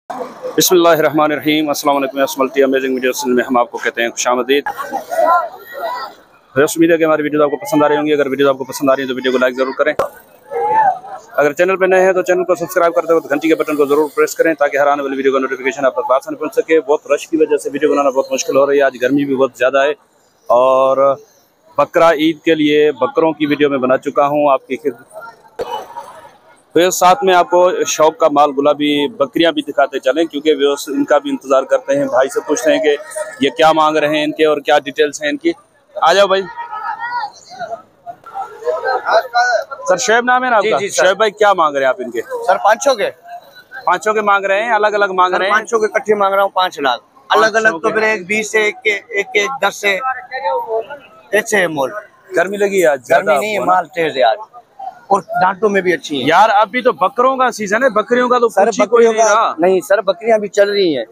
बिस्मिल्लाहिर्रहमानिर्रहीम। अस्सलाम वालेकुम। मल्टी अमेजिंग वीडियो में हम आपको कहते हैं खुशामदीद। उम्मीद है कि हमारी वीडियो आपको पसंद आ रही होंगी। अगर वीडियो आपको पसंद आ रही है तो वीडियो को लाइक ज़रूर करें। अगर चैनल पर नए हैं तो चैनल को सब्सक्राइब करते वक्त घंटी के बटन को जरूर प्रेस करें ताकि हर आने वाली वीडियो का नोटिफिकेशन आप तक आसानी पहुंच सके। बहुत रश की वजह से वीडियो बनाना बहुत मुश्किल हो रही है। आज गर्मी भी बहुत ज़्यादा है और बकरा ईद के लिए बकरों की वीडियो में बना चुका हूँ आपकी। फिर साथ में आपको शौक का माल गुलाबी बकरियां भी दिखाते चलें क्योंकि वे इनका भी इंतजार करते हैं। भाई से पूछते हैं कि ये क्या मांग रहे हैं इनके और क्या डिटेल्स हैं इनकी। आ जाओ भाई। सर शोएब नाम है ना आपका? शोएब भाई क्या मांग रहे हैं आप इनके? सर पाँचों के मांग रहे हैं, अलग अलग मांग रहे हैं। 500 के इकट्ठे मांग रहा हूँ 5 लाख। अलग अलग तो फिर एक 20 से एक 10 से ऐसे है मोल। गर्मी लगी है आज? गर्मी नहीं है, माल तेज है आज और डांटों में भी अच्छी है यार। अभी तो बकरों का सीजन है, बकरियों का तो सर बकरियों का नहीं सर, बकरियां भी चल रही हैं,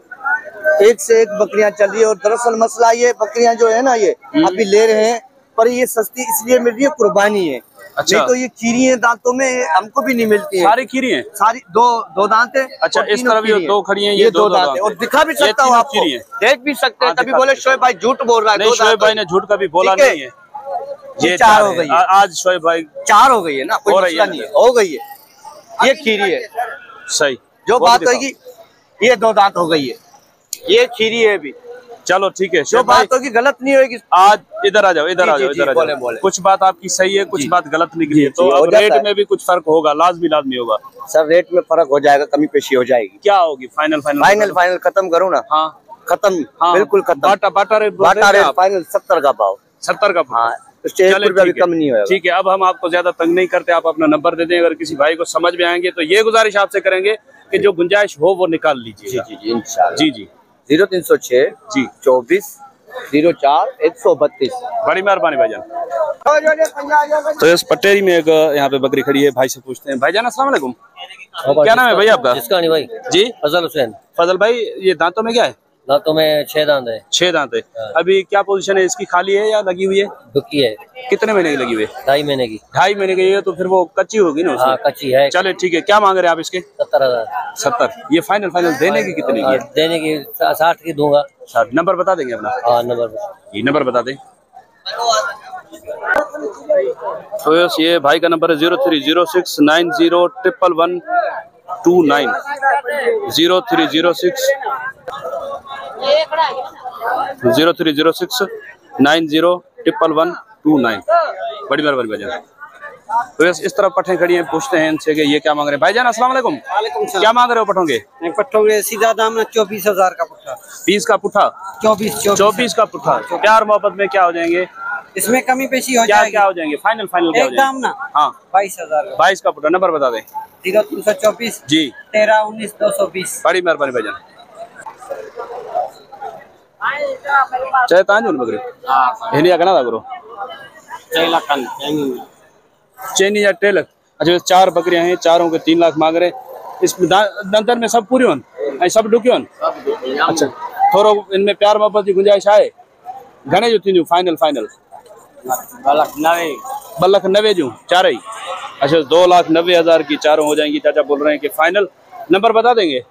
एक से एक बकरियां चल रही है। और दरअसल मसला ये बकरियां जो है ना ये अभी ले रहे हैं पर ये सस्ती इसलिए मिल रही है, कुर्बानी है। अच्छा। नहीं तो ये खीरी है दांतों में, हमको भी नहीं मिलती है। सारी खीरी हैं? सारी दो दांत है। अच्छा, इस तरफ ये दो खड़ी हैं, ये दो दांत है। और दिखा भी सकता हूँ आपको, देख भी सकते हैं। कभी बोले शोएब भाई झूठ बोल रहा है। नहीं, शोएब भाई ने झूठ कभी बोला नहीं है। ये 4 हो गई है आज शोएब भाई, 4 हो गई है ना, कोई मसला नहीं है, हो गई है। ये खीरी है सही, जो बात होगी। ये 2 दांत हो गई है, ये खीरी है भी। चलो ठीक है, जो बात होगी गलत नहीं होगी। आज इधर आ जाओ, इधर आ जाओ। कुछ बात आपकी सही है, कुछ बात गलत निकली है, तो अब रेट में भी कुछ फर्क होगा, लाजमी होगा। सर रेट में फर्क हो जाएगा, कमी पेशी हो जाएगी। क्या होगी? फाइनल खत्म करो ना। हाँ खत्म, बिल्कुल खत्म। बाटा रेट फाइनल 70 का भाव। 70 का? हाँ, भी कम नहीं होगा। ठीक है, अब हम आपको ज्यादा तंग नहीं करते, आप अपना नंबर दे दें। अगर किसी भाई को समझ में आएंगे तो ये गुजारिश आपसे करेंगे कि जो गुंजाइश हो वो निकाल लीजिए। जी इंशाल्लाह। जी 0306 जी 24 04 132। बड़ी मेहरबानी भाईजान। तो इस पटेरी में एक यहाँ पे बकरी खड़ी है, भाई से पूछते हैं। भाईजान अस्सलाम वालेकुम, क्या नाम है भाई आपका? इसका नहीं भाई जी, फजल हुसैन। फजल भाई, ये दांतों में क्या है? दांतों में 6 दांत है। 6 दांत है। अभी क्या पोजीशन है इसकी, खाली है या लगी हुई है? दुखी है। कितने महीने की लगी हुई है? 2.5 महीने की। 2.5 महीने की है तो फिर वो कच्ची होगी ना? हाँ कच्ची है। चले ठीक है, क्या मांग रहे हैं आप इसके? 70,000। 70। ये फाइनल देने की कितने की है? देने की 60 की दूंगा। 60। नंबर बता देंगे अपना? हाँ नंबर बता दें। तो ये भाई का नंबर है 0306 90 111 29 0306 90 111 29। बड़ी मेहरबानी भाईजान। तो इस तरफ पट्ठे खड़ी हैं, पूछते हैं इनसे कि ये क्या मांग रहे हैं। भाईजान अस्सलाम वालेकुम, क्या मांग रहे हो पट्ठों के? पट्टों के सीधा दाम है 24,000 का पुट्ठा। 20 का पुट्ठा? 24 का पुट्ठा। प्यार मोहब्बत में क्या हो जाएंगे इसमें? कमी पेशी हो जाएगी। क्या हो जाएंगे? फाइनल क्या हो जाएंगे? दाम ना? हाँ 22,000। 22 का पुट्ठा। नंबर बता दें। 0324 जी 13 19 220। बड़ी मेहरबानी भाईजान। चाहे तांजुन बकरी हिलिया कना था करो चेनी या टेलर। अच्छा, 4 बकरियां हैं, चारों के 3 लाख मांग रहे। इसमें दंतन में सब पूरी होन, सब डुकी होन? अच्छा, थोड़ा इनमें प्यार मोहब्बत की गुंजाइश आए? घने जो थी फाइनल 2,90,000 जो 4 ही। अच्छा, 2,90,000 की चारों हो जाएंगी। चाचा बोल रहे हैं कि फाइनल। नंबर बता देंगे?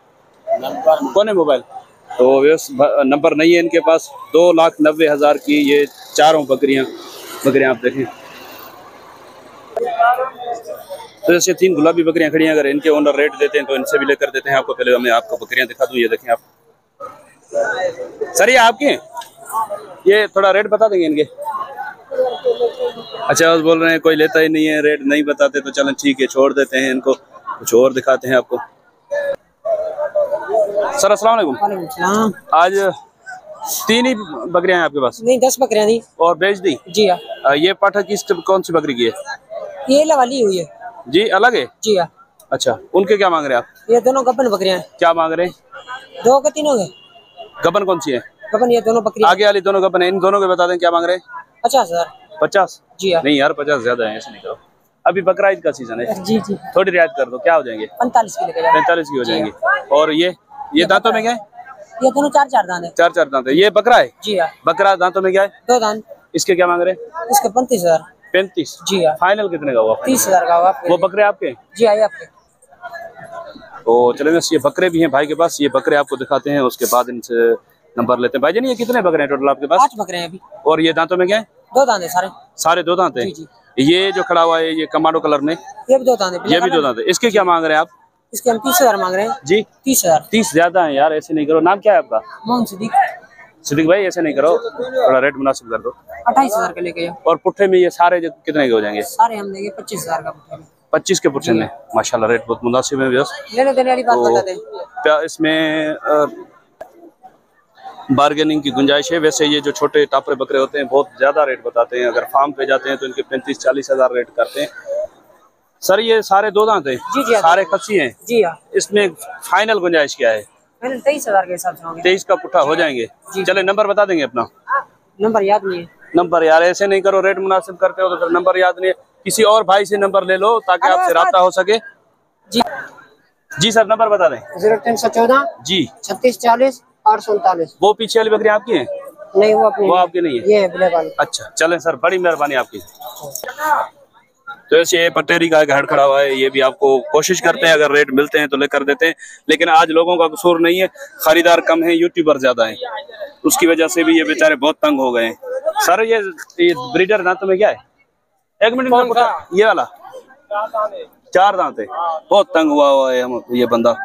कौन है मोबाइल? तो नंबर नहीं है इनके पास। 2,90,000 की ये चारों बकरियां आप देखें। तो जैसे 3 गुलाबी बकरियां खड़ी हैं, अगर इनके ओनर रेट देते हैं तो इनसे भी लेकर देते हैं आपको। पहले मैं आपको बकरियां दिखा दूं, ये देखें आप। सर ये आपके हैं? ये थोड़ा रेट बता देंगे इनके? अच्छा, बोल रहे हैं कोई लेता ही नहीं है, रेट नहीं बताते तो चलें ठीक है, छोड़ देते हैं इनको, कुछ और दिखाते हैं आपको। सर अस्सलाम वालेकुम। आज 3 ही बकरियां हैं आपके पास? नहीं 10 बकरियां थी और बेच दी? जी हाँ। ये पाठा कौन सी बकरी की है? ये लवाली हुई है जी, अलग है? जी हाँ। अच्छा, उनके क्या मांग रहे हैं आप? ये दोनों गबन बकरियां हैं। क्या मांग रहे हैं? 2 के 3 के। गबन कौन सी है? गबन ये दोनों बकरियां। आगे वाली दोनों गबन है, इन दोनों के बता दें क्या मांग रहे हैं? 50,000। 50? जी हाँ। नहीं यार, 50 ज्यादा है, ऐसे नहीं करो। अभी बकरा ईद का सीजन है। जी थोड़ी रियायत कर दो, क्या हो जाएंगे? 45 की लेके जाओ। 45 की हो जाएंगे। और ये दांतों में क्या है? ये दोनों 4 दांत है। 4 दांत है। ये बकरा है? जी हाँ। बकरा दांतों में क्या है? 2 दांत। इसके क्या मांग रहे हैं? इसके 35,000। 35? जी हाँ। फाइनल कितने का हुआ? 30,000 का हुआ। वो बकरे आपके? जी हाँ आपके। तो चले बस ये बकरे भी हैं भाई के पास, ये बकरे आपको दिखाते हैं, उसके बाद इनसे नंबर लेते हैं। भाई जी ये कितने बकरे हैं टोटल आपके पास? 5 बकरे हैं अभी। और ये दांतों में क्या है? 2 दांत है सारे। सारे 2 दांत हैं। जी जी। ये जो खड़ा हुआ है ये कमांडो कलर में, ये भी 2 दांत है। ये भी 2 दांत है। इसके क्या मांग रहे हैं आप? इसके हम 30,000 मांग रहे हैं जी 30,000। 30 ज्यादा है यार, ऐसे नहीं करो। नाम क्या है आपका? मोहन सिद्दीक। सिद्दीक भाई ऐसे नहीं करो, थोड़ा रेट मुनासिब कर दो। 28,000 के लेके जाओ। और पुट्ठे में ये सारे जो कितने के हो जाएंगे? सारे हम देंगे 25,000 का पुट्ठे में। 25 के पुट्ठे में माशाल्लाह रेट बहुत मुनासिब है। लेने देने वाली बात बता दें। इसमें बार्गेनिंग की गुंजाइश है। वैसे ये जो छोटे टापरे बकरे होते हैं बहुत ज्यादा रेट बताते हैं, अगर फार्म पे जाते हैं तो इनके 35-40 हजार रेट करते हैं। सर ये सारे 2 दांत हैं? जी जी। सारे खस्सी हैं? जी हाँ। इसमें फाइनल गुंजाइश क्या है? मैंने 23,000 के हिसाब से होंगे। 23 का पुट्ठा हो जाएंगे। चले नंबर बता देंगे अपना। नंबर याद नहीं है। नंबर यार ऐसे नहीं करो, रेट मुनासिब करते हो तो फिर नंबर याद नहीं है। किसी और भाई से नंबर ले लो ताकि आपसे राब्ता हो सके। जी जी सर नंबर बता दें। 0314 जी 3640 839। वो पीछे वाली बकरी आपकी है? नहीं वो अपनी, वो आपकी नहीं है। ये है ब्लैक वाली। अच्छा चलें सर, बड़ी मेहरबानी आपकी। तो ऐसे ये पटेरी का एक हेड खड़ा हुआ है, ये भी आपको कोशिश करते हैं अगर रेट मिलते हैं तो लेकर देते हैं, लेकिन आज लोगों का कसूर नहीं है, खरीदार कम है, यूट्यूबर ज्यादा है, उसकी वजह से भी ये बेचारे बहुत तंग हो गए हैं। सर ये ब्रीडर दांतों में क्या है? 1 मिनट, ये वाला 4 दांत है, बहुत तंग हुआ है हम ये बंदा।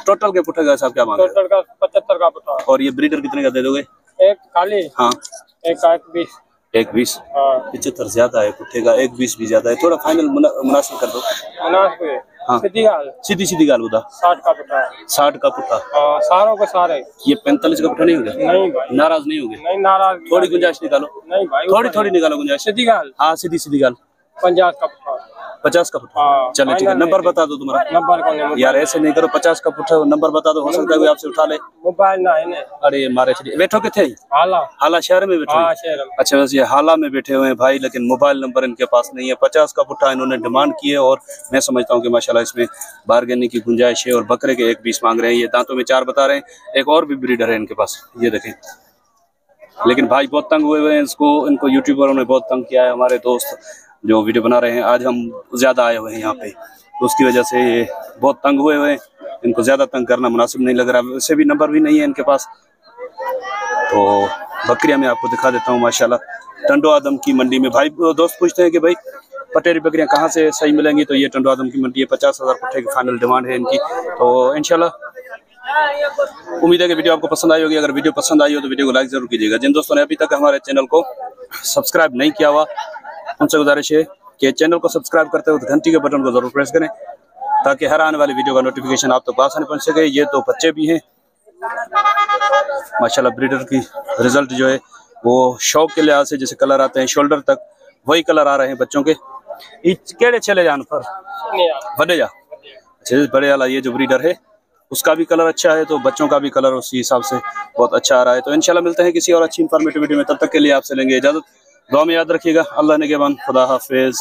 टोटल के पुट्ठे का हिसाब क्या मांग रहे? टोटल का 75 का पुट्ठा। और ये ब्रीडर कितने का दे दोगे? एक खाली, हाँ एक का 20। 120। 75 ज्यादा है पुट्ठे का, 120 भी ज्यादा है, थोड़ा फाइनल मुनासिब कर दो। हाँ सीधी सीधी गाल बता। 60 का पुट्ठा। 60 का पुट्ठा। सारों के सारे। ये 45 का पुट्ठा नहीं होगा? नहीं भाई। नाराज नहीं होगे? नहीं नाराज। थोड़ी गुंजाइश निकालो। नहीं भाई थोड़ी थोड़ी निकालो गुंजाइश। सीधी गाल। हाँ सीधी सीधी गाल। 50 का पुट्ठा। 50 का पुट्ठा। चले ठीक है, नंबर बता दो तुम्हारा। नंबर कौन? यार ऐसे नहीं करो, 50 का पुट्ठा नंबर बता दो, हो सकता है कोई आपसे उठा ले। मोबाइल ना है ने। अरे मारे चलिए, बैठो किथे? हाला। हाला शहर में बैठे? हाँ शहर में। अच्छा बस ये हाला में बैठे हुए हैं भाई, लेकिन मोबाइल नंबर इनके पास नहीं है। 50 का पुट्ठा इन्होंने डिमांड की है और मैं समझता हूँ कि माशाल्लाह इसमें बार्गेनिंग की गुंजाइश है। और बकरे के 120 मांग रहे हैं, ये दांतों में 4 बता रहे हैं। एक और भी ब्रीडर है इनके पास, ये देखें। लेकिन भाई बहुत तंग हुए हुए हैं, इनको यूट्यूबरों ने बहुत तंग किया है। हमारे दोस्त जो वीडियो बना रहे हैं, आज हम ज्यादा आए हुए हैं यहाँ पे, तो उसकी वजह से ये बहुत तंग हुए हुए हैं। इनको ज्यादा तंग करना मुनासिब नहीं लग रहा, वैसे भी नंबर भी नहीं है इनके पास। तो बकरियां मैं आपको दिखा देता हूँ माशाल्लाह। टंडो आदम की मंडी में भाई दोस्त पूछते हैं कि भाई पटेरी बकरियां कहाँ से सही मिलेंगी, तो ये टंडो आदम की मंडी है। 50,000 पुट्ठे की फाइनल डिमांड है इनकी। तो इंशाल्लाह उम्मीद है कि वीडियो आपको पसंद आई होगी। अगर वीडियो पसंद आई हो तो वीडियो को लाइक जरूर कीजिएगा। जिन दोस्तों ने अभी तक हमारे चैनल को सब्सक्राइब नहीं किया हुआ, उनसे गुजारिश है कि चैनल को सब्सक्राइब करते वक्त घंटी के बटन को जरूर प्रेस करें ताकि हर आने वाली वीडियो का नोटिफिकेशन आप तक आसानी पहुंच सके। ये 2 बच्चे भी हैं माशाल्लाह। ब्रीडर की रिजल्ट जो है वो शौक के लिहाज से जैसे कलर आते हैं शोल्डर तक, वही कलर आ रहे हैं बच्चों के। केड़े चले जान पर बड़े जा बड़े वाला ये जो ब्रीडर है उसका भी कलर अच्छा है, तो बच्चों का भी कलर उसी हिसाब से बहुत अच्छा आ रहा है। तो इंशाल्लाह मिलते हैं किसी और अच्छी इंफॉर्मेटिव वीडियो में, तब तक के लिए आपसे लेंगे इजाजत। दुआ में याद रखिएगा। अल्लाह ने के बाद खुदा हाफिज।